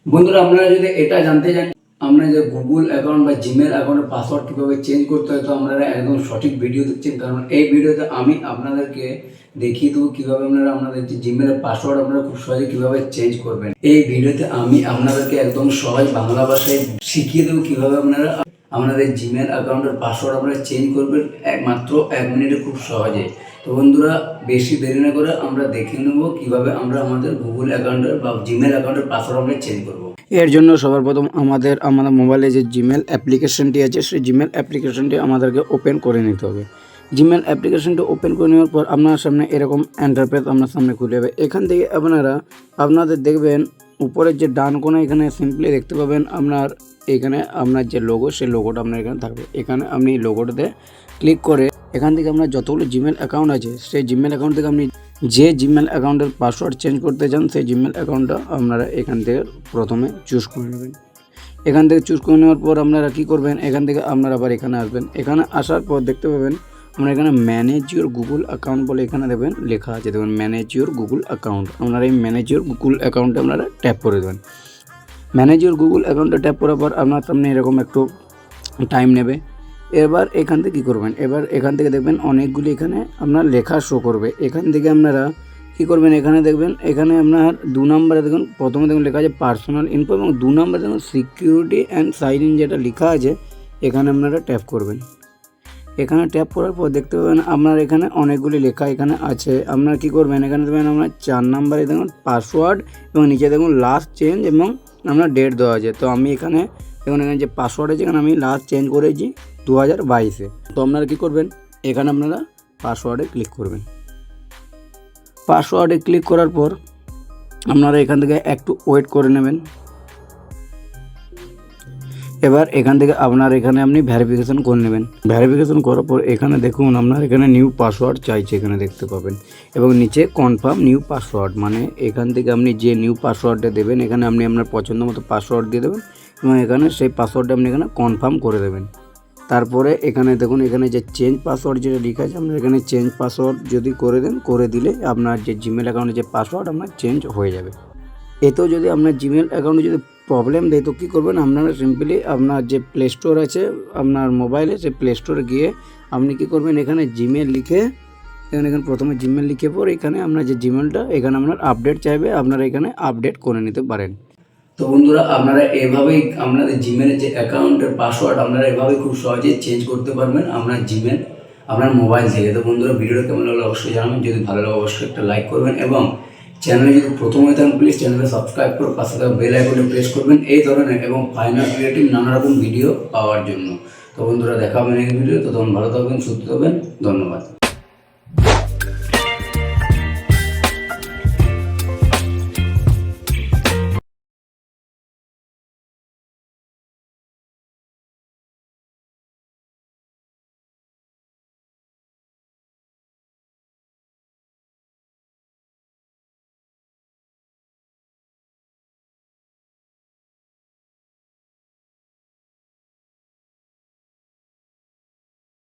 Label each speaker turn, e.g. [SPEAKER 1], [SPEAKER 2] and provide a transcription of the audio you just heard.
[SPEAKER 1] বন্ধুরা আপনারা যদি এটা জানতে চান আমরা যে গুগল অ্যাকাউন্ট বা জিমেল অ্যাকাউন্টের পাসওয়ার্ড কীভাবে চেঞ্জ করতে হয়, তো আপনারা একদম সঠিক ভিডিও দেখছেন। কারণ এই ভিডিওতে আমি আপনাদেরকে দেখিয়ে দেবো কীভাবে আপনারা আপনাদের যে জিমেলের পাসওয়ার্ড আপনারা খুব সহজে কীভাবে চেঞ্জ করবেন। এই ভিডিওতে আমি আপনাদেরকে একদম সহজ বাংলা ভাষায় শিখিয়ে দেবো কীভাবে আপনারা আপনাদের জিমেল অ্যাকাউন্টের পাসওয়ার্ড আপনারা চেঞ্জ করবেন মাত্র 1 মিনিটে, খুব সহজে। তো বন্ধুরা বেশি দেরি না করে আমরা দেখে নেব কীভাবে আমরা আমাদের গুগল অ্যাকাউন্টের বা জিমেল অ্যাকাউন্টের পাসওয়ার্ড আমরা চেঞ্জ করবো। এর জন্য সবার প্রথম আমাদের মোবাইলে যে জিমেল অ্যাপ্লিকেশনটি আছে সেই জিমেল অ্যাপ্লিকেশনটি আমাদেরকে ওপেন করে নিতে হবে। জিমেল অ্যাপ্লিকেশনটি ওপেন করে নেওয়ার পর আপনার সামনে এরকম ইন্টারফেস আপনার সামনে খুলে যাবে। এখান থেকে আপনাদের দেখবেন উপরের যে ডান কোণে এখানে সিম্পলি দেখতে পাবেন এখানে আপনার যে লোগো, সেই লোগোটা আপনার এখানে থাকবে। এখানে আপনি লোগোটাতে ক্লিক করে এখান থেকে আপনার যতগুলো জিমেল অ্যাকাউন্ট আছে সেই জিমেল অ্যাকাউন্ট থেকে আপনি যে জিমেল অ্যাকাউন্টের পাসওয়ার্ড চেঞ্জ করতে চান সেই জিমেল অ্যাকাউন্টটা আপনারা এখান থেকে প্রথমে চুজ করে নেবেন। এখান থেকে চুজ করে নেওয়ার পর আপনারা কী করবেন, এখান থেকে আপনারা আবার এখানে আসবেন। এখানে আসার পর দেখতে পাবেন আপনারা এখানে ম্যানেজ ইউর গুগল অ্যাকাউন্ট বলে এখানে দেবেন লেখা আছে, দেখবেন ম্যানেজ ইউর গুগল অ্যাকাউন্ট। আপনারা এই ম্যানেজ ইউর গুগল অ্যাকাউন্টে আপনারা ট্যাপ করে দেবেন। ম্যানেজ ইউর গুগল অ্যাকাউন্টে ট্যাপ করার পর আপনার সামনে এরকম একটু টাইম নেবে। এবার এখান থেকে কী করবেন, এবার এখান থেকে দেখবেন অনেকগুলি এখানে আপনার লেখা শো করবে। এখান থেকে আপনারা কী করবেন, এখানে দেখবেন এখানে আপনার 2 নম্বরে দেখুন, প্রথমে দেখুন লেখা আছে পার্সোনাল ইনফো এবং 2 নম্বরে দেখুন সিকিউরিটি অ্যান্ড সাইন ইন যেটা লেখা আছে এখানে আপনারা ট্যাপ করবেন। এখানে ট্যাপ করার পর দেখতে পাবেন আপনার এখানে অনেকগুলি লেখা এখানে আছে। আপনারা কী করবেন, এখানে দেখবেন আপনার 4 নম্বরে দেখুন পাসওয়ার্ড এবং নিচে দেখুন লাস্ট চেঞ্জ এবং আপনার ডেট দেওয়া আছে। তো আমি এখানে দেখুন এখানে যে পাসওয়ার্ড আছে এখানে আমি লাস্ট চেঞ্জ করেছি 2022-এ। তো আপনারা কী করবেন, এখানে আপনারা পাসওয়ার্ডে ক্লিক করবেন। পাসওয়ার্ডে ক্লিক করার পর আপনারা এখান থেকে একটু ওয়েট করে নেবেন। এবার এখান থেকে আপনি ভেরিফিকেশন করে নেবেন। ভেরিফিকেশন করার পর এখানে দেখুন আপনার এখানে নিউ পাসওয়ার্ড চাইছে, এখানে দেখতে পাবেন এবং নিচে কনফার্ম নিউ পাসওয়ার্ড, মানে এখান থেকে আপনি যে নিউ পাসওয়ার্ডটা দেবেন এখানে আপনি আপনার পছন্দ মতো পাসওয়ার্ড দিয়ে দেবেন এবং এখানে সেই পাসওয়ার্ডটা আপনি এখানে কনফার্ম করে দেবেন। তারপরে এখানে দেখুন এখানে যে চেঞ্জ পাসওয়ার্ড যেটা লেখা আছে আপনার এখানে চেঞ্জ পাসওয়ার্ড যদি করে দেন, করে দিলে আপনার যে জিমেল অ্যাকাউন্টের যে পাসওয়ার্ড আপনার চেঞ্জ হয়ে যাবে। এতেও যদি আপনার জিমেল অ্যাকাউন্টে যদি প্রবলেম দেয় তো কী করবেন, আপনারা সিম্পলি আপনার যে প্লে স্টোর আছে আপনার মোবাইলে, সেই প্লে স্টোরে গিয়ে আপনি কী করবেন, এখানে জিমেল লিখে এখানে প্রথমে জিমেল লিখে পর এখানে আপনার যে জিমেলটা এখানে আপনার আপডেট চাইবে, আপনারা এখানে আপডেট করে নিতে পারেন। তো বন্ধুরা আপনারা এভাবেই আপনাদের জিমেলের যে অ্যাকাউন্টের পাসওয়ার্ড আপনারা এভাবেই খুব সহজে চেঞ্জ করতে পারবেন আপনার জিমেল আপনার মোবাইল থেকে। তো বন্ধুরা ভিডিওটা কেমন লাগলো অবশ্যই জানাবেন, যদি ভালো লাগে অবশ্যই একটা লাইক করবেন এবং চ্যানেলে যদি প্রথম হয়ে থাকেন প্লিজ চ্যানেলে সাবস্ক্রাইব করে পাশে থাকা বেল আইকনে প্রেস করবেন এই ধরনের এবং ফাইনাল রিলেটিভ নানা রকম ভিডিও পাওয়ার জন্য। তো বন্ধুরা দেখা হবে নেক্সট ভিডিও, তো তখন ভালো থাকবেন, সুস্থ থাকবেন, ধন্যবাদ।